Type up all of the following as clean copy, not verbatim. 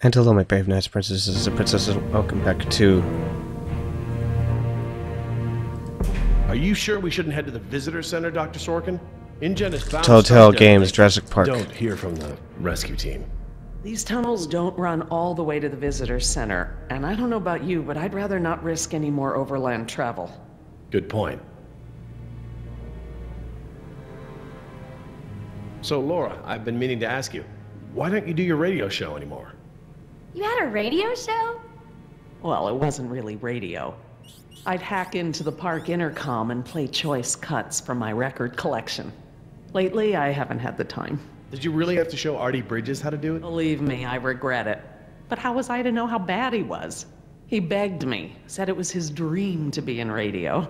And hello, my brave knights, princesses, and princesses. Welcome back to... Are you sure we shouldn't head to the visitor center, Dr. Sorkin? InGen is bound Telltale to Games, Jurassic Park. Don't hear from the rescue team. These tunnels don't run all the way to the visitor center, and I don't know about you, but I'd rather not risk any more overland travel. Good point. So, Laura, I've been meaning to ask you, why don't you do your radio show anymore? You had a radio show? Well, it wasn't really radio. I'd hack into the park intercom and play choice cuts from my record collection. Lately, I haven't had the time. Did you really have to show Artie Bridges how to do it? Believe me, I regret it. But how was I to know how bad he was? He begged me, said it was his dream to be in radio.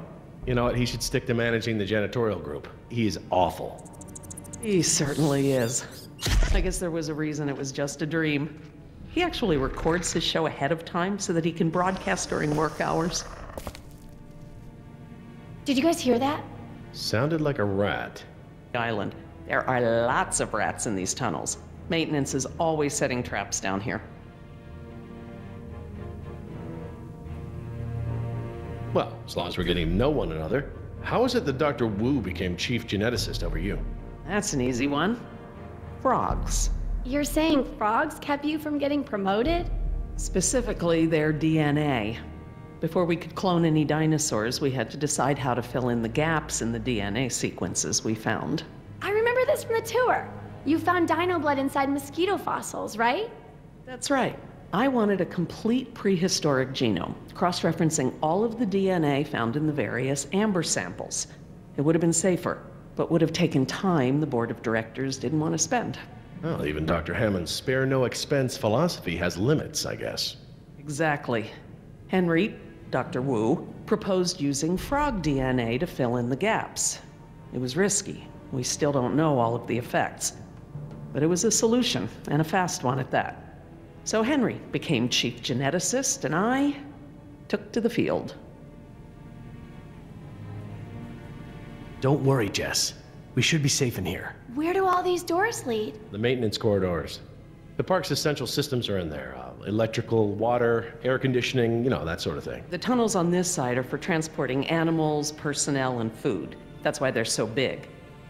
You know what, he should stick to managing the janitorial group. He's awful. He certainly is. I guess there was a reason it was just a dream. He actually records his show ahead of time so that he can broadcast during work hours. Did you guys hear that? Sounded like a rat. Island. There are lots of rats in these tunnels. Maintenance is always setting traps down here. Well, as long as we're getting to know one another, how is it that Dr. Wu became chief geneticist over you? That's an easy one. Frogs. You're saying frogs kept you from getting promoted? Specifically, their DNA. Before we could clone any dinosaurs, we had to decide how to fill in the gaps in the DNA sequences we found. I remember this from the tour. You found dino blood inside mosquito fossils, right? That's right. I wanted a complete prehistoric genome, cross-referencing all of the DNA found in the various amber samples. It would have been safer, but would have taken time the board of directors didn't want to spend. Well, even Dr. Hammond's spare no expense philosophy has limits, I guess. Exactly. Henry, Dr. Wu, proposed using frog DNA to fill in the gaps. It was risky. We still don't know all of the effects. But it was a solution, and a fast one at that. So Henry became chief geneticist, and I took to the field. Don't worry, Jess. We should be safe in here. Where do all these doors lead? The maintenance corridors. The park's essential systems are in there. Electrical, water, air conditioning, you know, that sort of thing. The tunnels on this side are for transporting animals, personnel, and food. That's why they're so big.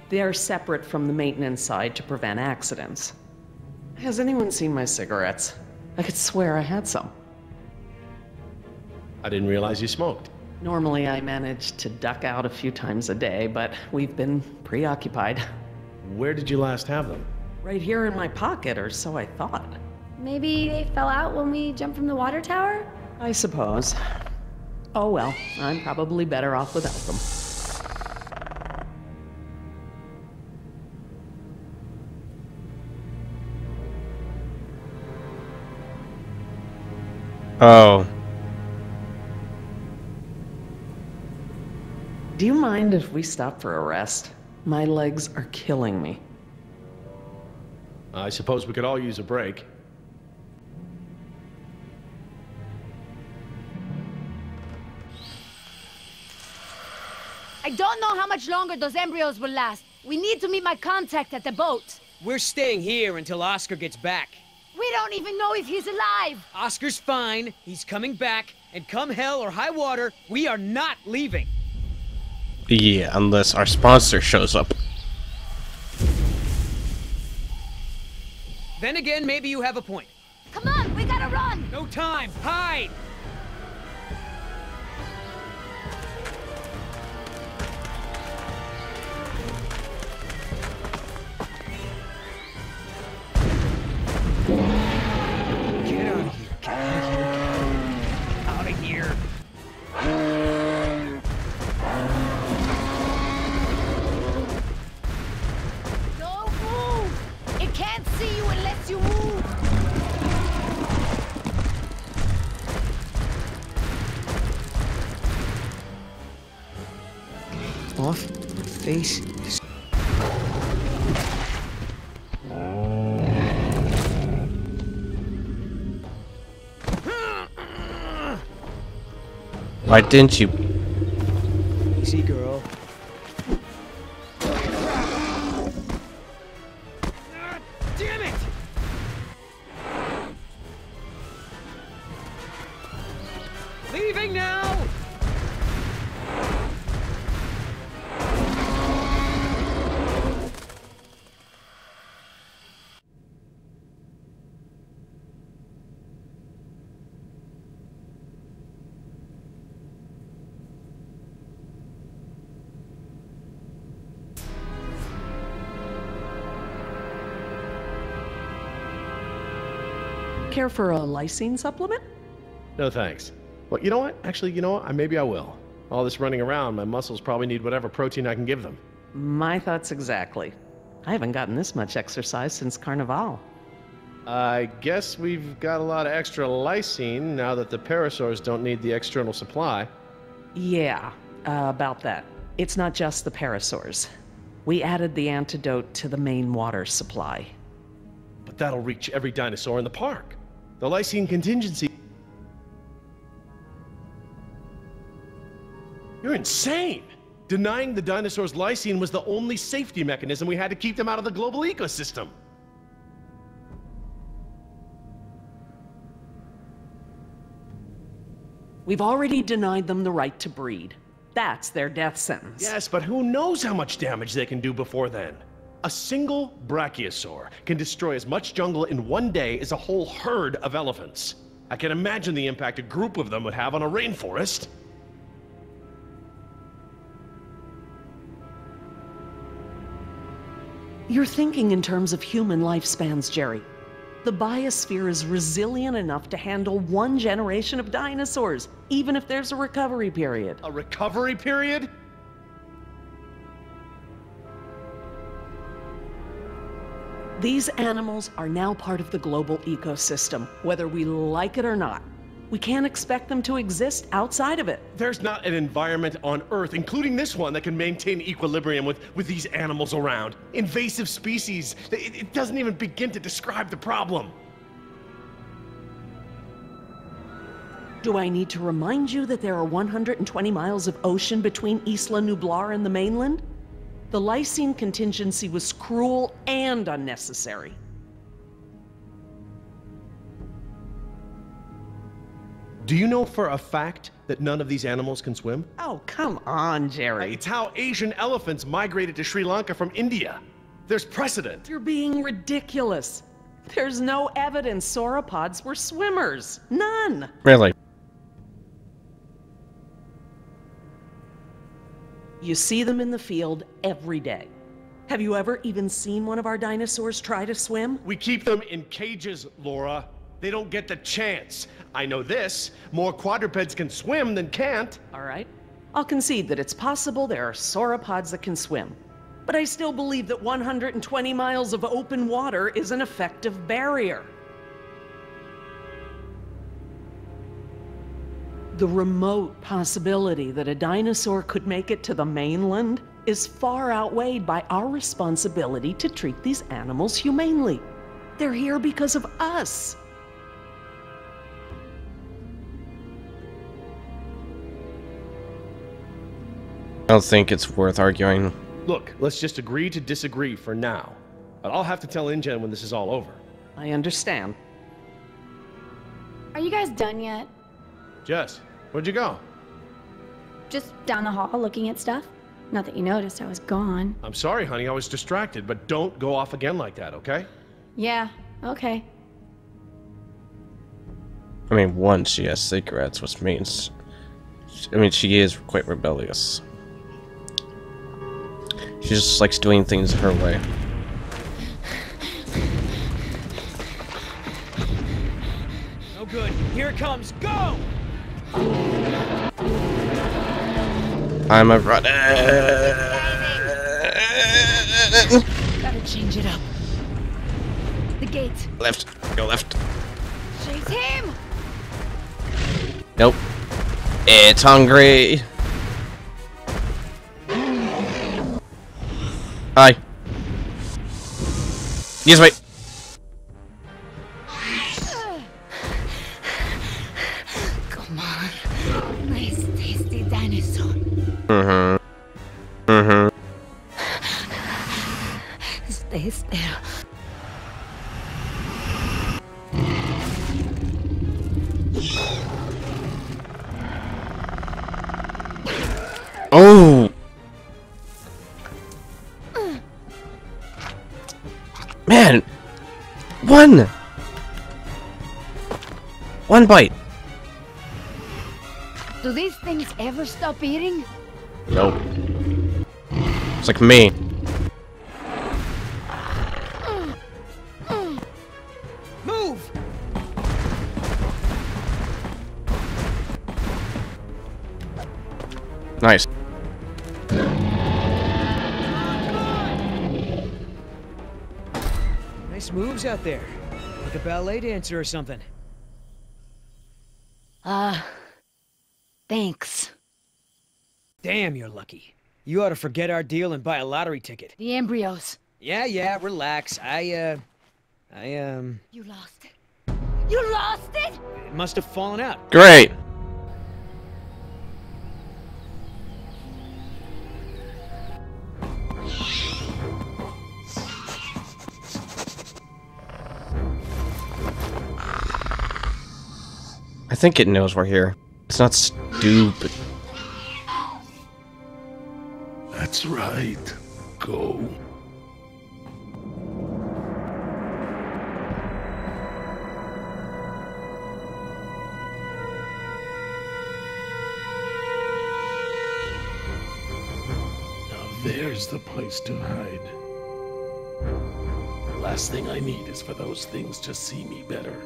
They are separate from the maintenance side to prevent accidents. Has anyone seen my cigarettes? I could swear I had some. I didn't realize you smoked. Normally I manage to duck out a few times a day, but we've been preoccupied. Where did you last have them? Right here in my pocket, or so I thought. Maybe they fell out when we jumped from the water tower? I suppose. Oh well, I'm probably better off without them. Oh. Do you mind if we stop for a rest? My legs are killing me. I suppose we could all use a break. I don't know how much longer those embryos will last. We need to meet my contact at the boat. We're staying here until Oscar gets back. We don't even know if he's alive. Oscar's fine, he's coming back, and come hell or high water, we are not leaving. Yeah, unless our sponsor shows up. Then again, maybe you have a point. Come on, we gotta run. No time, hide! Get out of here, get out of here. Out of here. Don't move. It can't see you unless you move. Off, face. Why didn't you? Easy, girl. Damn it! leaving now! Care for a lysine supplement? No thanks. Well, you know what? Actually, you know what? Maybe I will. All this running around, my muscles probably need whatever protein I can give them. My thoughts exactly. I haven't gotten this much exercise since Carnival. I guess we've got a lot of extra lysine now that the parasaurs don't need the external supply. Yeah, about that. It's not just the parasaurs. We added the antidote to the main water supply. But that'll reach every dinosaur in the park. The lysine contingency... You're insane! Denying the dinosaurs lysine was the only safety mechanism we had to keep them out of the global ecosystem. We've already denied them the right to breed. That's their death sentence. Yes, but who knows how much damage they can do before then? A single brachiosaur can destroy as much jungle in one day as a whole herd of elephants. I can imagine the impact a group of them would have on a rainforest. You're thinking in terms of human lifespans, Jerry. The biosphere is resilient enough to handle one generation of dinosaurs, even if there's a recovery period. A recovery period? These animals are now part of the global ecosystem, whether we like it or not. We can't expect them to exist outside of it. There's not an environment on Earth, including this one, that can maintain equilibrium with these animals around. Invasive species. It doesn't even begin to describe the problem. Do I need to remind you that there are 120 miles of ocean between Isla Nublar and the mainland? The lysine contingency was cruel and unnecessary. Do you know for a fact that none of these animals can swim? Oh, come on, Jerry. It's how Asian elephants migrated to Sri Lanka from India. There's precedent. You're being ridiculous. There's no evidence sauropods were swimmers. None. Really? You see them in the field every day. Have you ever even seen one of our dinosaurs try to swim? We keep them in cages, Laura. They don't get the chance. I know this. More quadrupeds can swim than can't. All right. I'll concede that it's possible there are sauropods that can swim. But I still believe that 120 miles of open water is an effective barrier. The remote possibility that a dinosaur could make it to the mainland is far outweighed by our responsibility to treat these animals humanely. They're here because of us. I don't think it's worth arguing. Look, let's just agree to disagree for now. But I'll have to tell InGen when this is all over. I understand. Are you guys done yet? Jess, where'd you go? Just down the hall looking at stuff? Not that you noticed I was gone. I'm sorry, honey, I was distracted, but don't go off again like that, okay? Yeah, okay. I mean, one, she has cigarettes, which means... I mean, she is quite rebellious. She just likes doing things her way. No good. Here it comes. Go! I'm a runner. Gotta change it up. The gate. Left. Go left. Chase him! Nope. It's hungry. Hi. Yes, wait. Come on. Nice, tasty dinosaur. Stay still. One! One bite! Do these things ever stop eating? Nope. It's like me. Move! Nice. Nice moves out there. Like a ballet dancer or something. Thanks. Damn, you're lucky. You ought to forget our deal and buy a lottery ticket. The embryos. Yeah, relax. You lost it. You lost it? It must have fallen out. Great! I think it knows we're here. It's not stupid. That's right. Go. Now there's the place to hide. The last thing I need is for those things to see me better.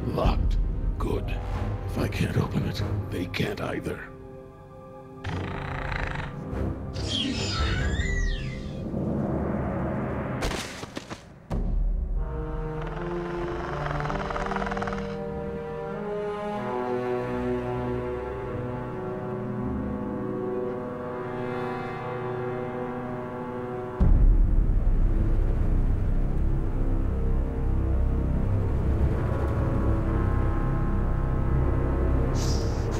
Locked. Good. If I can't open it, they can't either.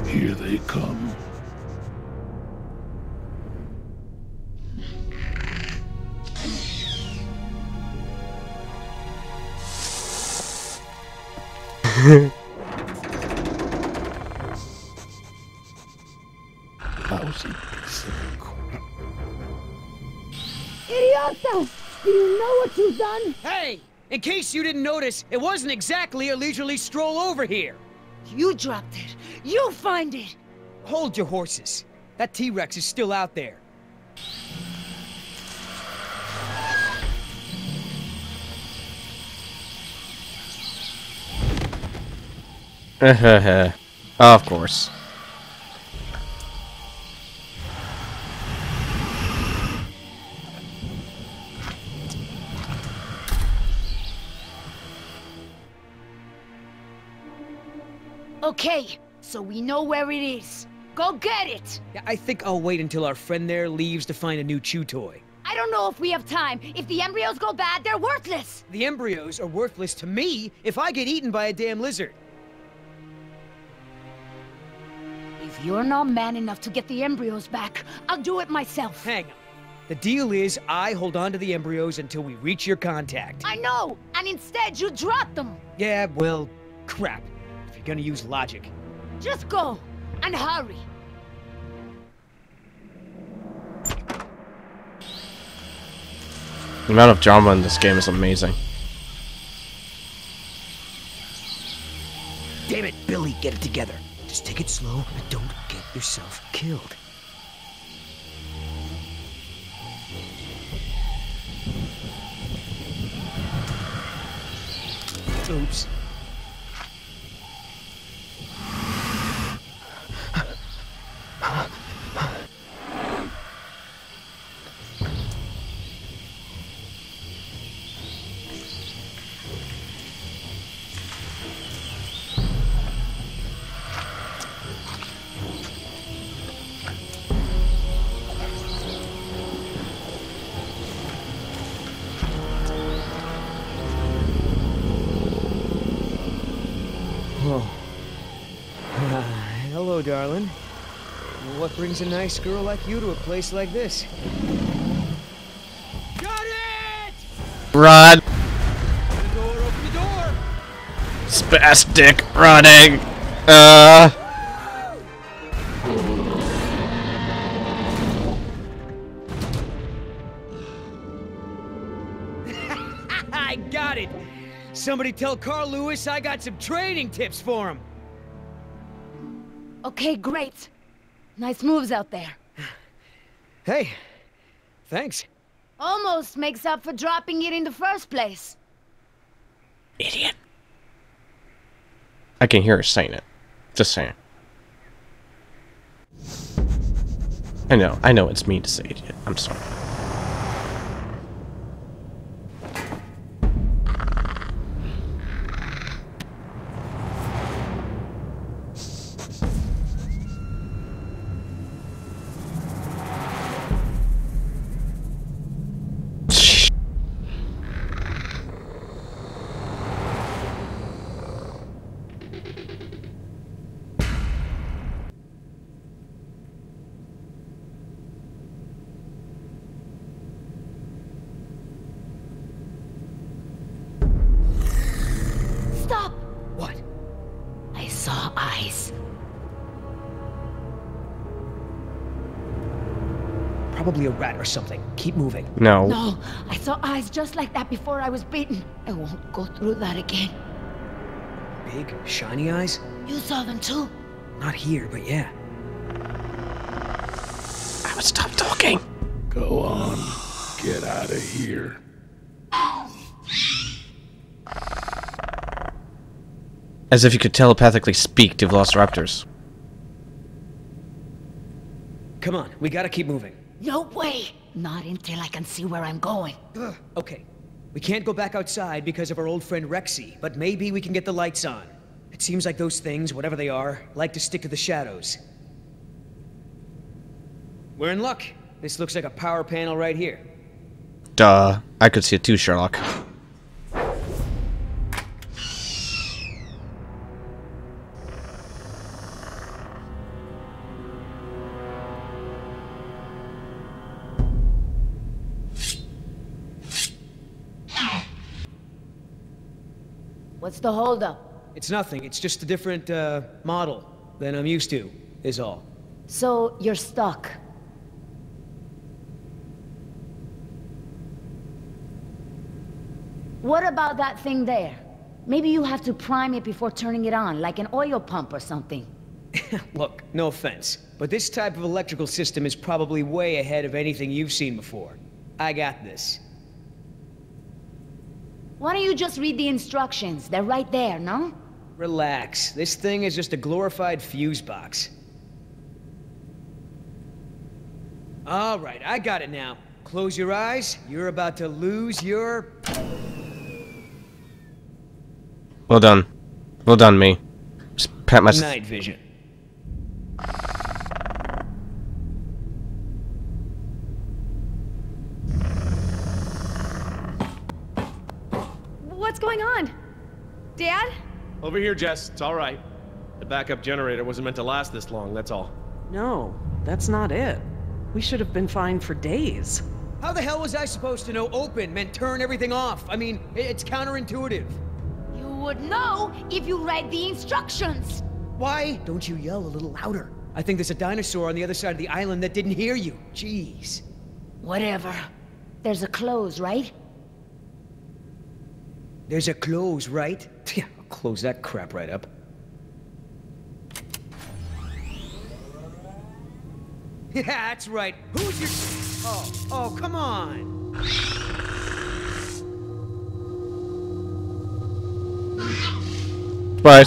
Here they come. Lousy piece of crap. Idiota! Do you know what you've done? Hey! In case you didn't notice, it wasn't exactly a leisurely stroll over here. You dropped it. You find it. Hold your horses. That T-Rex is still out there. Of course. Okay, so we know where it is. Go get it! Yeah, I think I'll wait until our friend there leaves to find a new chew toy. I don't know if we have time. If the embryos go bad, they're worthless! The embryos are worthless to me if I get eaten by a damn lizard. If you're not man enough to get the embryos back, I'll do it myself. Hang on. The deal is I hold on to the embryos until we reach your contact. I know! And instead, you drop them! Yeah, well, crap. If you're gonna use logic. Just go! And hurry! The amount of drama in this game is amazing. Damn it, Billy, get it together. Just take it slow and don't get yourself killed. Oops. Hello, darling. What brings a nice girl like you to a place like this? Got it! Run! Open the door, open the door! Spastic running! I got it! Somebody tell Carl Lewis I got some training tips for him! Okay, great. Nice moves out there. Hey, thanks. Almost makes up for dropping it in the first place. Idiot. I can hear her saying it. Just saying. I know it's mean to say idiot. I'm sorry. Stop! What? I saw eyes. Probably a rat or something. Keep moving. No. No, I saw eyes just like that before I was beaten. I won't go through that again. Big, shiny eyes? You saw them too? Not here, but yeah. I would stop talking. Go on. Get out of here. As if you could telepathically speak to velociraptors. Come on, we gotta keep moving. No way! Not until I can see where I'm going. Okay, we can't go back outside because of our old friend Rexy, but maybe we can get the lights on. It seems like those things, whatever they are, like to stick to the shadows. We're in luck. This looks like a power panel right here. Duh. I could see it too, Sherlock. What's the holdup? It's nothing, it's just a different, model than I'm used to, is all. So, you're stuck. What about that thing there? Maybe you have to prime it before turning it on, like an oil pump or something. Look, no offense, but this type of electrical system is probably way ahead of anything you've seen before. I got this. Why don't you just read the instructions? They're right there, no? Relax. This thing is just a glorified fuse box. All right, I got it now. Close your eyes. You're about to lose your... Well done. Well done, me. Just pat my... night vision. What's going on? Dad? Over here, Jess. It's all right. The backup generator wasn't meant to last this long, that's all. No, that's not it. We should have been fine for days. How the hell was I supposed to know open meant turn everything off? I mean, it's counterintuitive. You would know if you read the instructions. Why don't you yell a little louder? I think there's a dinosaur on the other side of the island that didn't hear you. Jeez. Whatever. There's a close, right? There's a close, right? Yeah, I'll close that crap right up. Yeah, that's right. Who's your... Oh, come on. Bye.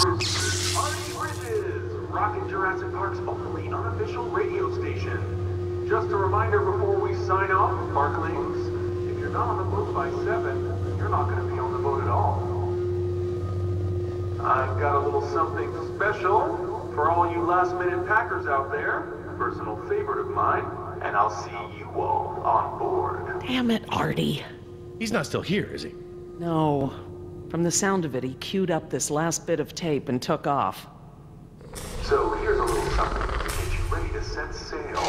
Rockin' Jurassic Park's only unofficial radio station. Just a reminder before we sign off, Parklings, if you're not on the boat by 7, you're not going to be on the boat at all. I've got a little something special for all you last-minute packers out there. Personal favorite of mine, and I'll see you all on board. Damn it, Artie. He's not still here, is he? No. From the sound of it, he queued up this last bit of tape and took off. So here's a little something to get you ready to set sail.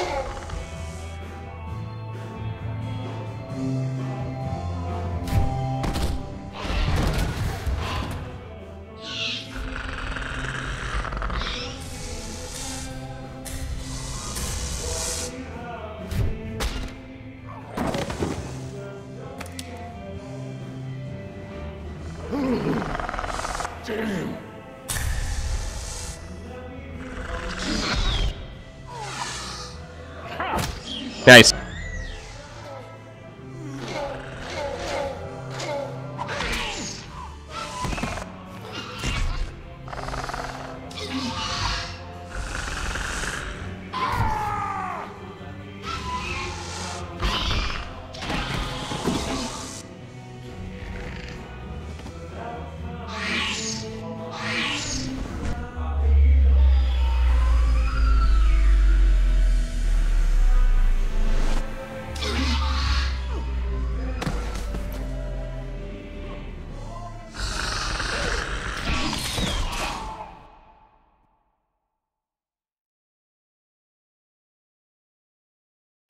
Nice.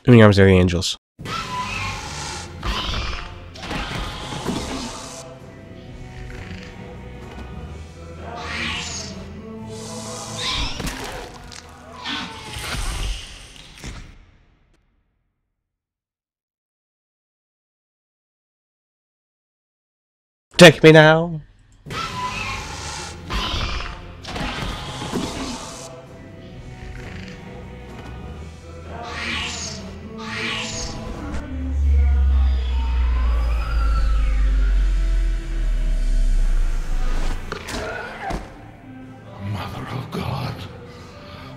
In the arms of the angels. Take me now. Mother of God,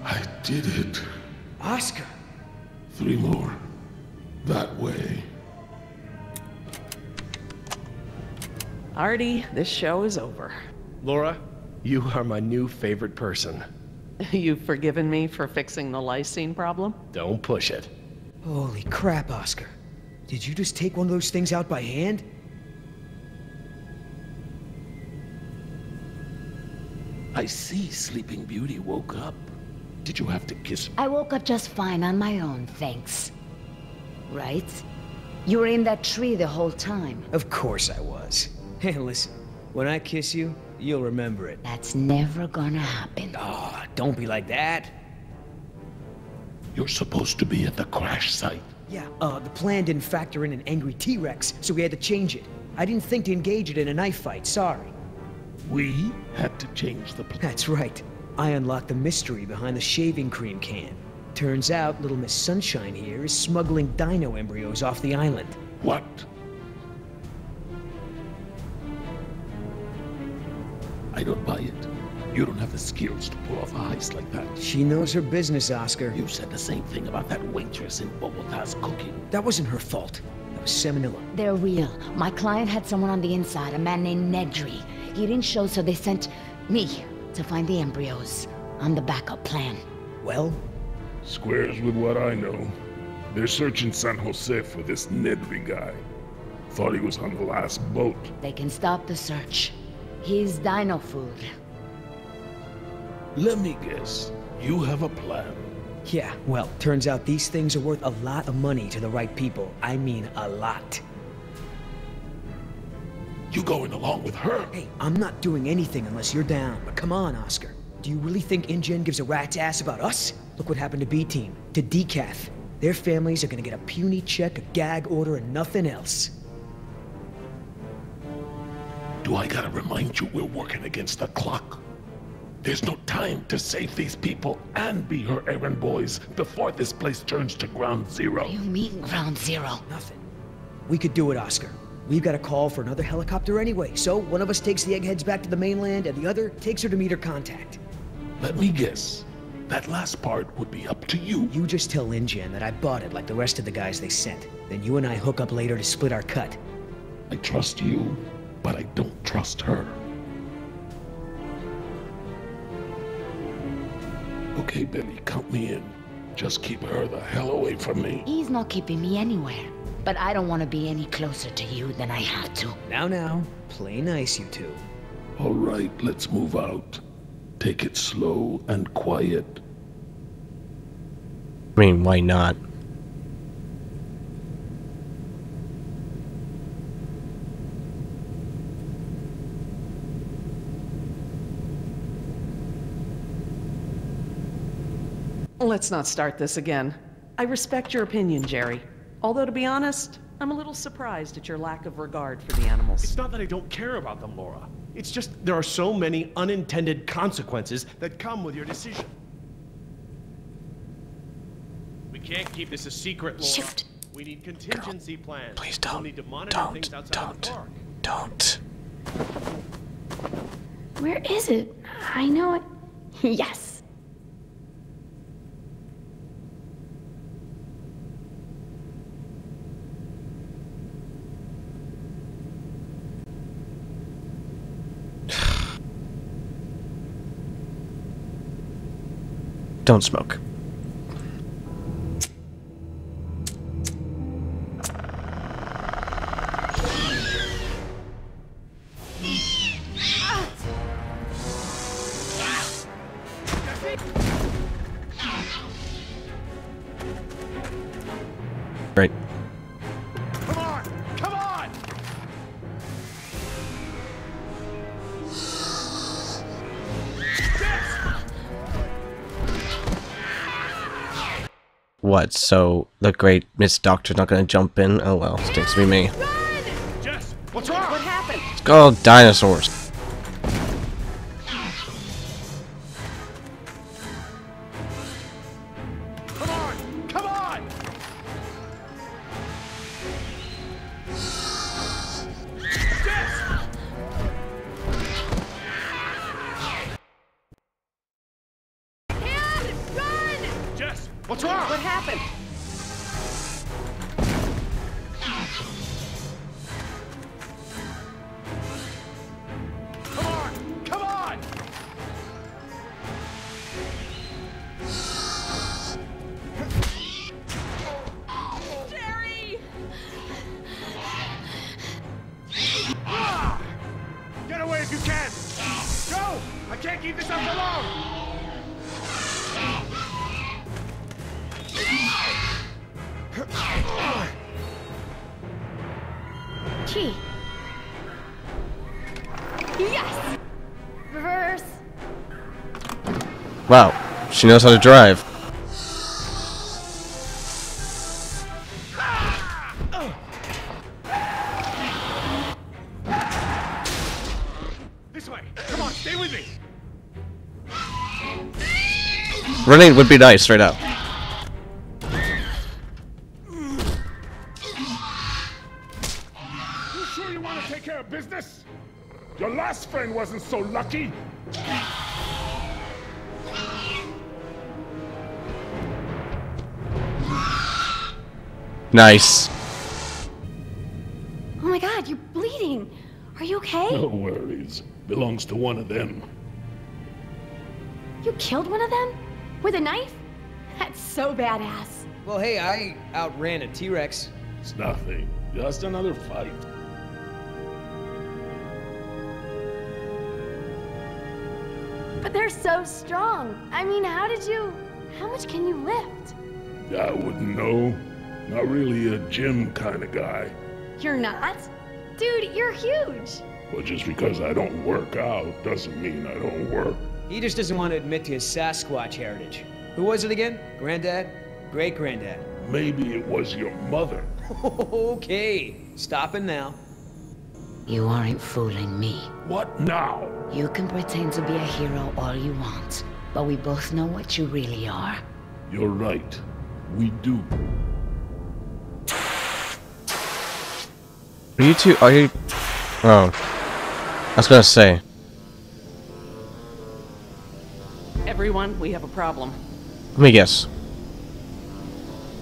I did it. Oscar! 3 more. That way. Artie, this show is over. Laura, you are my new favorite person. You've forgiven me for fixing the lysine problem? Don't push it. Holy crap, Oscar. Did you just take one of those things out by hand? I see Sleeping Beauty woke up. Did you have to kiss her? I woke up just fine on my own, thanks. Right? You were in that tree the whole time. Of course I was. Hey, listen. When I kiss you, you'll remember it. That's never gonna happen. Ah, don't be like that. You're supposed to be at the crash site. Yeah, the plan didn't factor in an angry T-Rex, so we had to change it. I didn't think to engage it in a knife fight, sorry. We had to change the plan. That's right. I unlocked the mystery behind the shaving cream can. Turns out Little Miss Sunshine here is smuggling dino embryos off the island. What? I don't buy it. You don't have the skills to pull off a heist like that. She knows her business, Oscar. You said the same thing about that waitress in Bogota's cooking. That wasn't her fault. That was Seminilla. They're real. My client had someone on the inside, a man named Nedry. He didn't show, so they sent me to find the embryos. I'm the backup plan. Well? Squares with what I know. They're searching San Jose for this Nedry guy. Thought he was on the last boat. They can stop the search. He's dino food. Let me guess. You have a plan. Yeah, well, turns out these things are worth a lot of money to the right people. I mean, a lot. You going along with her? Hey, I'm not doing anything unless you're down. But come on, Oscar. Do you really think InGen gives a rat's ass about us? Look what happened to B-Team, to Decaf. Their families are gonna get a puny check, a gag order, and nothing else. Do I gotta remind you we're working against the clock? There's no time to save these people and be her errand boys before this place turns to ground zero. What do you mean, ground zero? Nothing. We could do it, Oscar. We've got a call for another helicopter anyway, so one of us takes the eggheads back to the mainland and the other takes her to meet her contact. Let me guess. That last part would be up to you. You just tell InGen that I bought it like the rest of the guys they sent. Then you and I hook up later to split our cut. I trust you, but I don't trust her. Okay, Billy, count me in. Just keep her the hell away from me. He's not keeping me anywhere. But I don't want to be any closer to you than I have to. Now, play nice, you two. All right, let's move out. Take it slow and quiet. I mean, why not? Let's not start this again. I respect your opinion, Jerry. Although, to be honest, I'm a little surprised at your lack of regard for the animals. It's not that I don't care about them, Laura. It's just there are so many unintended consequences that come with your decision. We can't keep this a secret, Laura. Shoot. We need contingency plans. Please We'll don't. need to monitor things outside of the park. Don't. Where is it? I know it. Yes. Don't smoke. Right. Come on! Come on! What? So the great Miss Doctor's not gonna jump in? Oh well, stinks to be me. Jess, what's wrong? What happened? It's called dinosaurs. Come on! Come on! Jess! Dad, run! Jess, what's wrong? What happened? Come on! Come on! Jerry! Ah! Get away if you can! Go! I can't keep this up for long! Key. Yes! Reverse. Wow, she knows how to drive. This way! Come on, stay with me! Running would be nice, straight up. You sure you want to take care of business? Your last friend wasn't so lucky. Nice. Oh my god, you're bleeding. Are you okay? No worries. Belongs to one of them. You killed one of them? With a knife? That's so badass. Well, hey, I outran a T-Rex. It's nothing. Just another fight. But they're so strong. I mean, how much can you lift? I wouldn't know. Not really a gym kind of guy. You're not? Dude, you're huge. But just because I don't work out doesn't mean I don't work. He just doesn't want to admit to his Sasquatch heritage. Who was it again? Granddad? Great-granddad? Maybe it was your mother. Okay, stopping now. You aren't fooling me. What now? You can pretend to be a hero all you want, but we both know what you really are. You're right. We do. Are you two? Are you? Oh, I was gonna say. Everyone, we have a problem. Let me guess.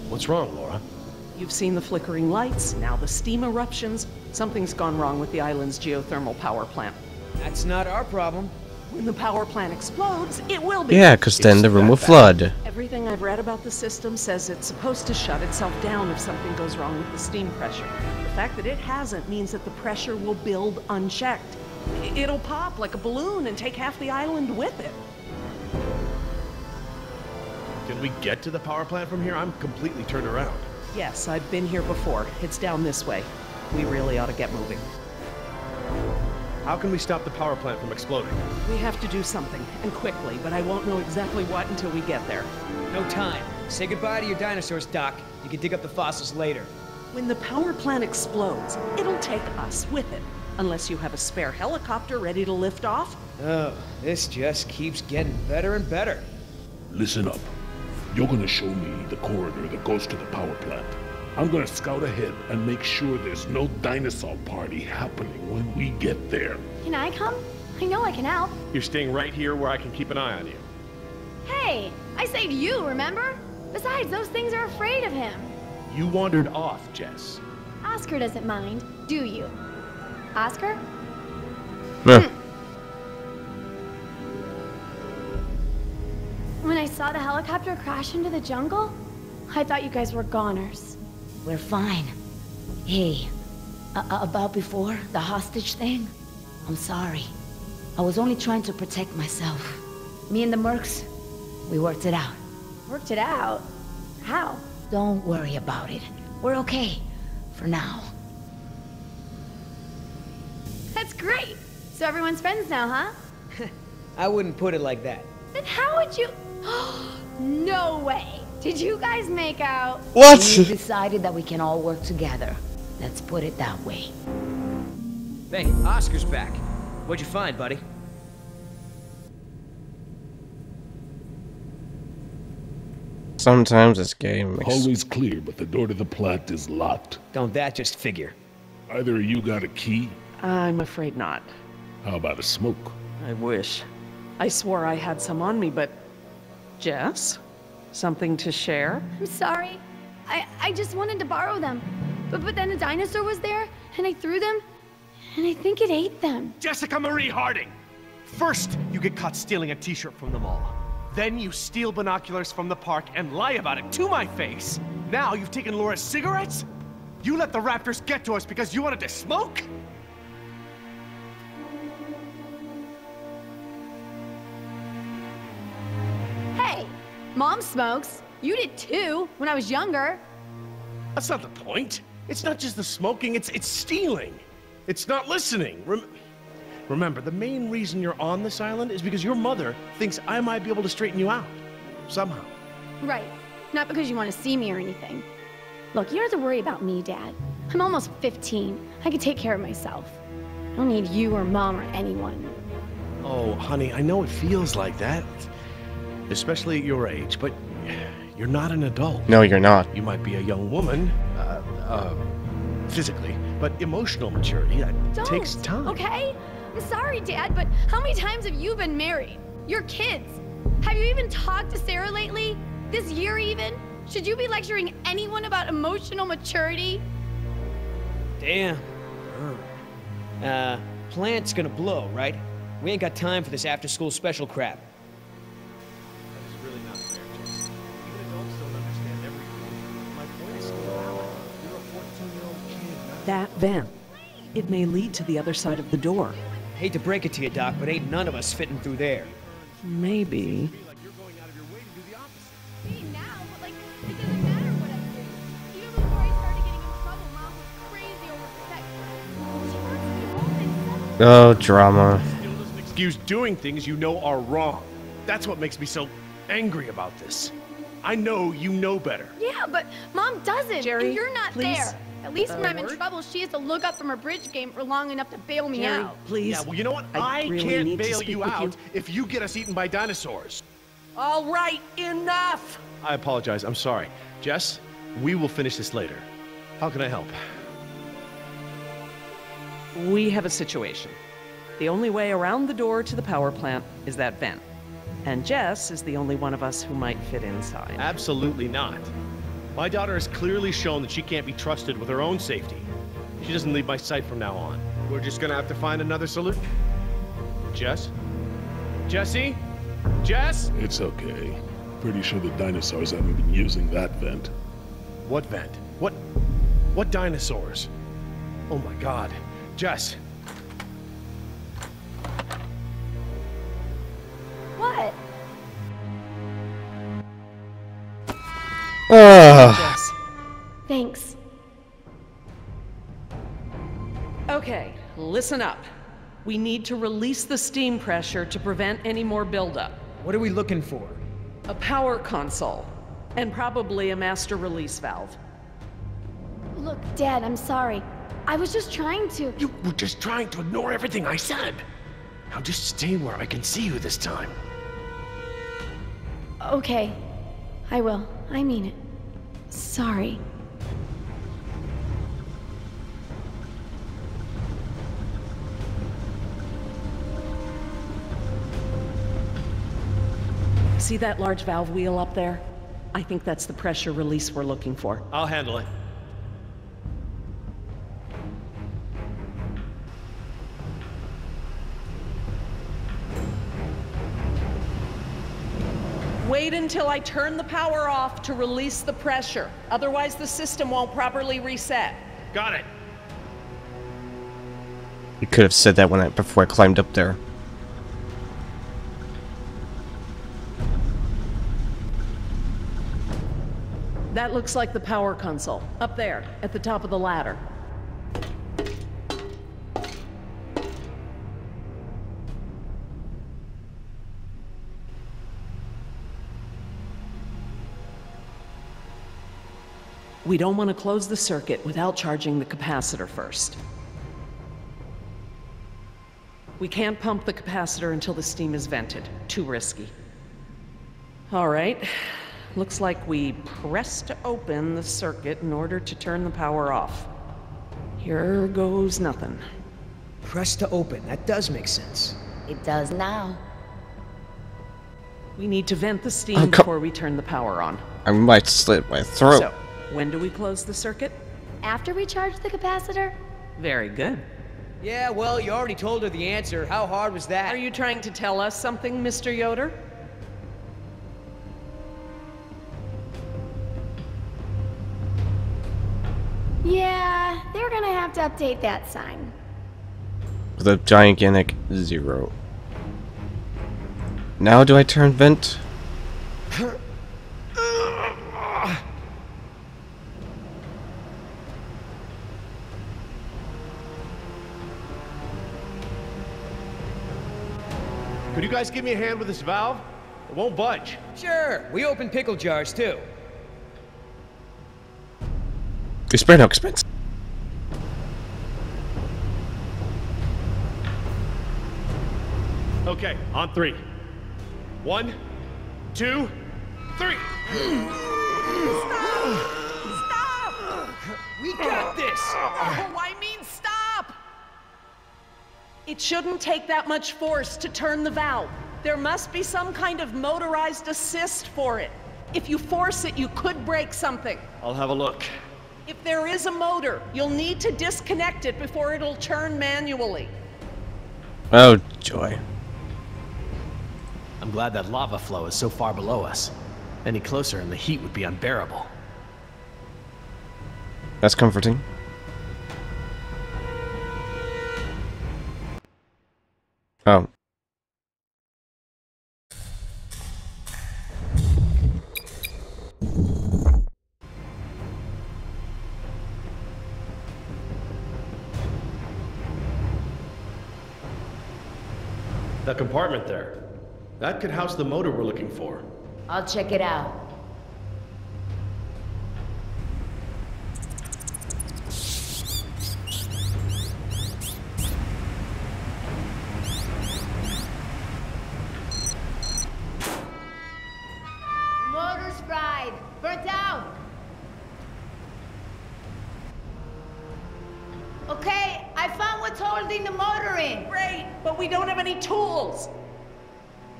What's wrong, Laura? You've seen the flickering lights, now the steam eruptions. Something's gone wrong with the island's geothermal power plant. That's not our problem. When the power plant explodes, it will be. Yeah, because then the room will flood. Everything I've read about the system says it's supposed to shut itself down if something goes wrong with the steam pressure. The fact that it hasn't means that the pressure will build unchecked. It'll pop like a balloon and take half the island with it. Can we get to the power plant from here? I'm completely turned around. Yes, I've been here before. It's down this way. We really ought to get moving. How can we stop the power plant from exploding? We have to do something, and quickly, but I won't know exactly what until we get there. No time. Say goodbye to your dinosaurs, Doc. You can dig up the fossils later. When the power plant explodes, it'll take us with it. Unless you have a spare helicopter ready to lift off? Oh, this just keeps getting better and better. Listen up. You're gonna show me the corridor that goes to the power plant. I'm gonna scout ahead and make sure there's no dinosaur party happening when we get there. Can I come? I know I can help. You're staying right here where I can keep an eye on you. Hey, I saved you, remember? Besides, those things are afraid of him. You wandered off, Jess. Oscar doesn't mind, do you? Oscar? No. When I saw the helicopter crash into the jungle, I thought you guys were goners. We're fine. Hey, about before, the hostage thing? I'm sorry. I was only trying to protect myself. Me and the mercs, we worked it out. Worked it out? How? Don't worry about it. We're okay. For now. That's great! So everyone's friends now, huh? I wouldn't put it like that. Then how would you... No way! Did you guys make out? What? We decided that we can all work together. Let's put it that way. Hey, Oscar's back. What'd you find, buddy? Sometimes this game makes... Always clear, but the door to the plant is locked. Don't that just figure? Either of you got a key? I'm afraid not. How about a smoke? I wish. I swore I had some on me, but... Jess? Something to share? I'm sorry. I just wanted to borrow them. But then a dinosaur was there, and I threw them, and I think it ate them. Jessica Marie Harding! First, you get caught stealing a t-shirt from the mall. Then you steal binoculars from the park and lie about it to my face. Now you've taken Laura's cigarettes? You let the raptors get to us because you wanted to smoke? Hey, Mom smokes. You did too, when I was younger. That's not the point. It's not just the smoking, it's stealing. It's not listening. Remember, the main reason you're on this island is because your mother thinks I might be able to straighten you out. Somehow. Right. Not because you want to see me or anything. Look, you don't have to worry about me, Dad. I'm almost 15. I can take care of myself. I don't need you or Mom or anyone. Oh, honey, I know it feels like that. Especially at your age, but you're not an adult. No, you're not. You might be a young woman, physically, but emotional maturity, that takes time. Okay? I'm sorry, Dad, but how many times have you been married? Your kids. Have you even talked to Sarah lately? This year even? Should you be lecturing anyone about emotional maturity? Damn. Plant's gonna blow, right? We ain't got time for this after-school special crap. That is really not fair, Jess. Even adults don't understand everything. My point is still valid. You're a 14-year-old kid, not... That vent. It may lead to the other side of the door. Hate to break it to you, Doc, but ain't none of us fitting through there. Maybe. Like you're going out of your way to do the opposite. See, now, but like, it doesn't matter what I do. Even before I started getting in trouble, Mom was crazy overprotective. She wants me home and Oh, drama. Still doesn't excuse doing things you know are wrong. That's what makes me so angry about this. I know you know better. Yeah, but Mom doesn't, Jerry, and you're not please. there. At least when I'm in word? trouble, she has to look up from her bridge game for long enough to bail me Jerry, out. please. Yeah, well, you know what? I I really can't need to bail speak you with you. out if you get us eaten by dinosaurs. All right, enough! I apologize. I'm sorry. Jess, we will finish this later. How can I help? We have a situation. The only way around the door to the power plant is that vent. And Jess is the only one of us who might fit inside. Absolutely not. My daughter has clearly shown that she can't be trusted with her own safety. She doesn't leave my sight from now on. We're just gonna have to find another solution. Jess? Jessie? Jess? It's okay. Pretty sure the dinosaurs haven't been using that vent. What vent? What dinosaurs? Oh my god. Jess. What? Jess. Thanks. Okay, listen up. We need to release the steam pressure to prevent any more buildup. What are we looking for? A power console, and probably a master release valve. Look, Dad, I'm sorry. I was just trying to. You were just trying to ignore everything I said. Now just stay where I can see you this time. Okay. I will. I mean it. Sorry. See that large valve wheel up there? I think that's the pressure release we're looking for. I'll handle it. Wait until I turn the power off to release the pressure. Otherwise, the system won't properly reset. Got it. You could have said that before I climbed up there. That looks like the power console. Up there, at the top of the ladder. We don't want to close the circuit without charging the capacitor first. We can't pump the capacitor until the steam is vented. Too risky. All right. Looks like we pressed open the circuit in order to turn the power off. Here goes nothing. Press to open. That does make sense. It does now. We need to vent the steam before we turn the power on. I might slit my throat. So, when do we close the circuit? After we charge the capacitor? Very good. Yeah, well, you already told her the answer. How hard was that? Are you trying to tell us something, Mr. Yoder? Yeah, they're gonna have to update that sign. With a gigantic 0. Now do I turn vent? Could you guys give me a hand with this valve? It won't budge. Sure, we open pickle jars too. We spare no expense. Okay, on 3. 1, 2, 3. Stop! We got this! Oh, I mean stop! It shouldn't take that much force to turn the valve. There must be some kind of motorized assist for it. If you force it, you could break something. I'll have a look. If there is a motor, you'll need to disconnect it before it'll turn manually. Oh, joy. I'm glad that lava flow is so far below us. Any closer and the heat would be unbearable. That's comforting. Oh. That compartment there. That could house the motor we're looking for. I'll check it out. Motor's fried. Burnt out. Okay, I found what's holding the motor in. Great, but we don't have any tools.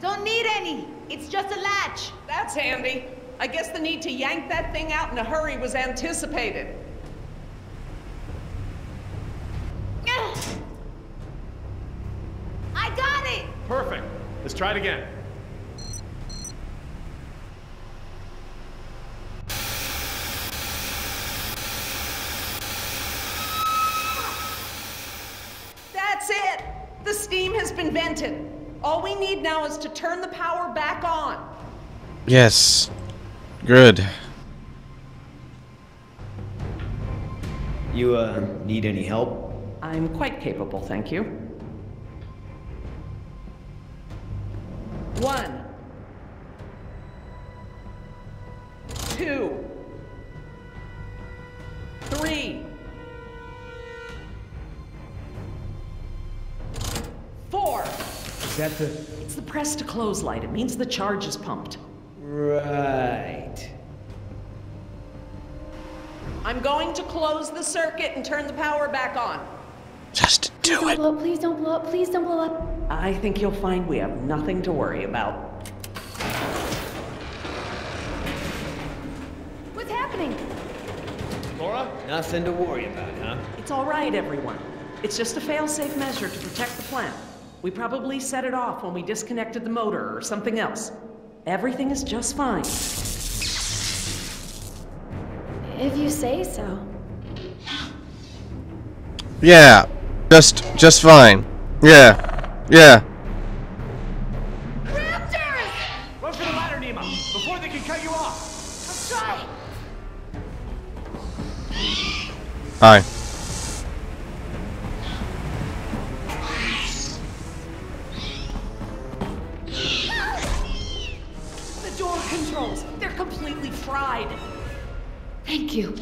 Don't need any. It's just a latch. That's handy. I guess the need to yank that thing out in a hurry was anticipated. I got it! Perfect. Let's try it again. That's it! The steam has been vented. All we need now is to turn the power back on. Yes. Good. You, need any help? I'm quite capable, thank you. 1, 2, 3, that the... It's the press to close light. It means the charge is pumped. Right. I'm going to close the circuit and turn the power back on. Just do it. Please don't blow up. Please don't blow up. I think you'll find we have nothing to worry about. What's happening? Laura? Nothing to worry about, huh? It's all right, everyone. It's just a fail-safe measure to protect the plant. We probably set it off when we disconnected the motor or something else. Everything is just fine. If you say so. Yeah, just fine. Yeah. Raptors! Run for the ladder, Nemo, before they can cut you off. I'll try. Hi. The door controls, they're completely fried. Thank you.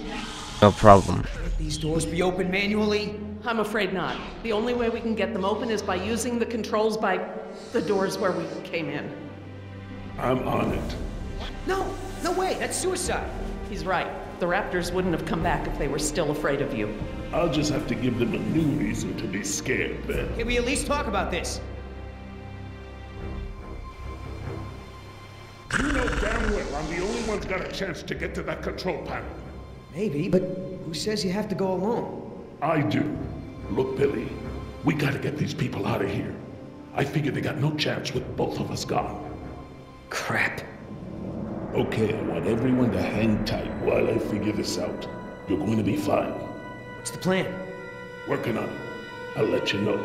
No problem. These doors be open manually? I'm afraid not. The only way we can get them open is by using the controls by the doors where we came in. I'm on it. No way, that's suicide. He's right. The Raptors wouldn't have come back if they were still afraid of you. I'll just have to give them a new reason to be scared then. Can we at least talk about this? You know damn well I'm the only one's got a chance to get to that control panel. Maybe, but who says you have to go alone? I do. Look, Billy, we gotta get these people out of here. I figure they got no chance with both of us gone. Crap. Okay, I want everyone to hang tight while I figure this out. You're going to be fine. What's the plan? Working on it. I'll let you know.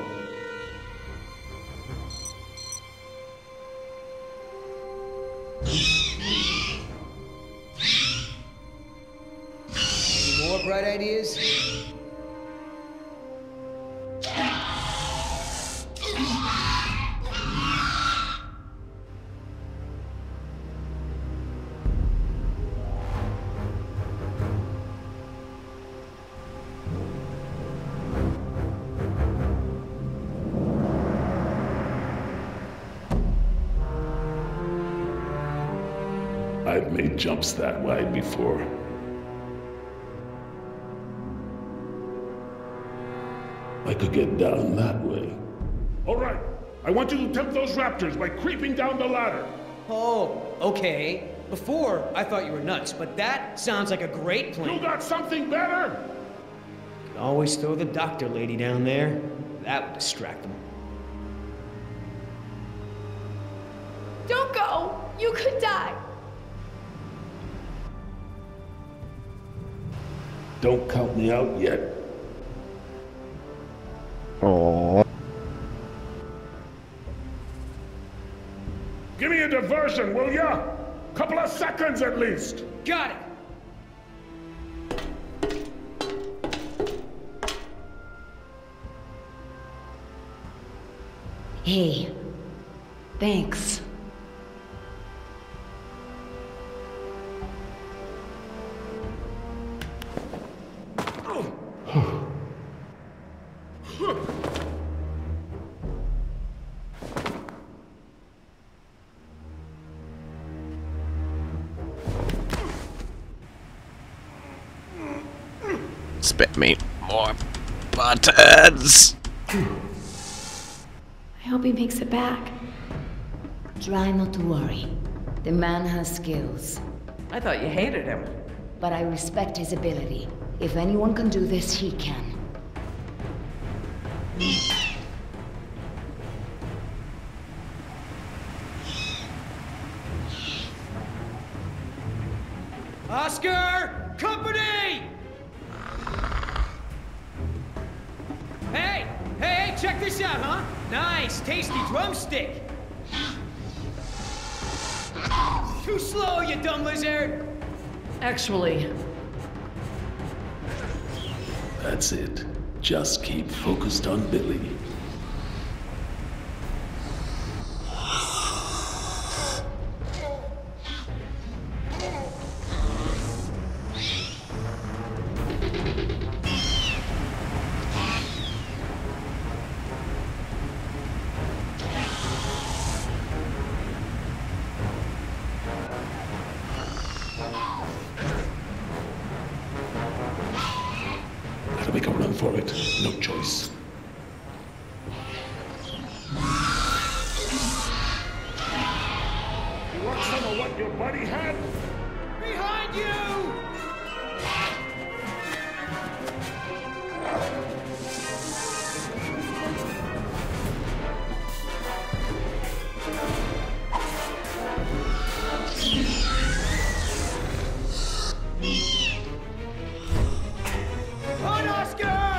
Any more bright ideas? I've made jumps that wide before. I could get down that way. All right, I want you to tempt those raptors by creeping down the ladder. Oh, okay. Before, I thought you were nuts, but that sounds like a great plan. You got something better? Could always throw the doctor lady down there. That would distract them. Don't go. You could die. Don't count me out yet. Oh. Give me a diversion, will ya? Couple of seconds at least. Got it! Hey, thanks. Spit me more buttons. I hope he makes it back. Try not to worry. The man has skills. I thought you hated him. But I respect his ability. If anyone can do this, he can. Oscar! Company! Hey, check this out, huh? Nice, tasty drumstick! Too slow, you dumb lizard! Actually, That's it. Just keep focused on Billy. for it. No choice. You want some of what your buddy had? Behind you! Run, Oscar!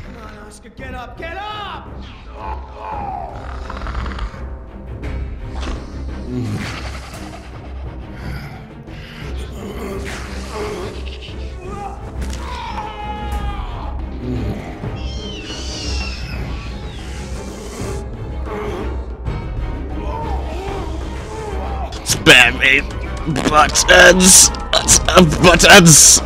Come on, Oscar, get up, get up! Spam me buttons! Buttons!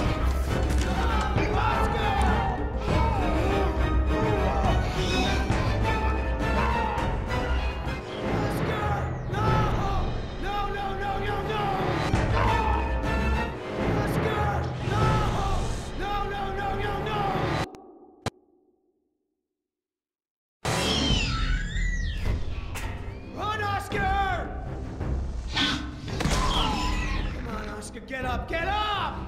Get up, get up!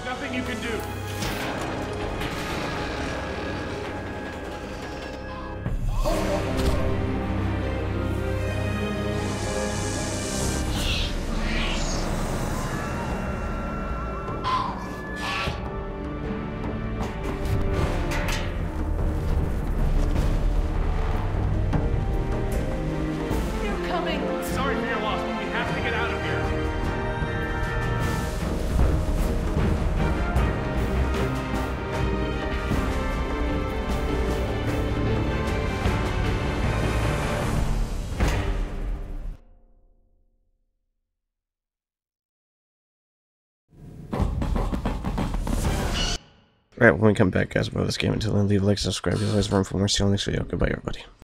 Nothing you can do. They're coming! Sorry for your loss, but we have to get out of here. Alright, when we come back, guys, about this game, until then, leave a like, subscribe, there's always room for more. See you on the next video. Goodbye, everybody.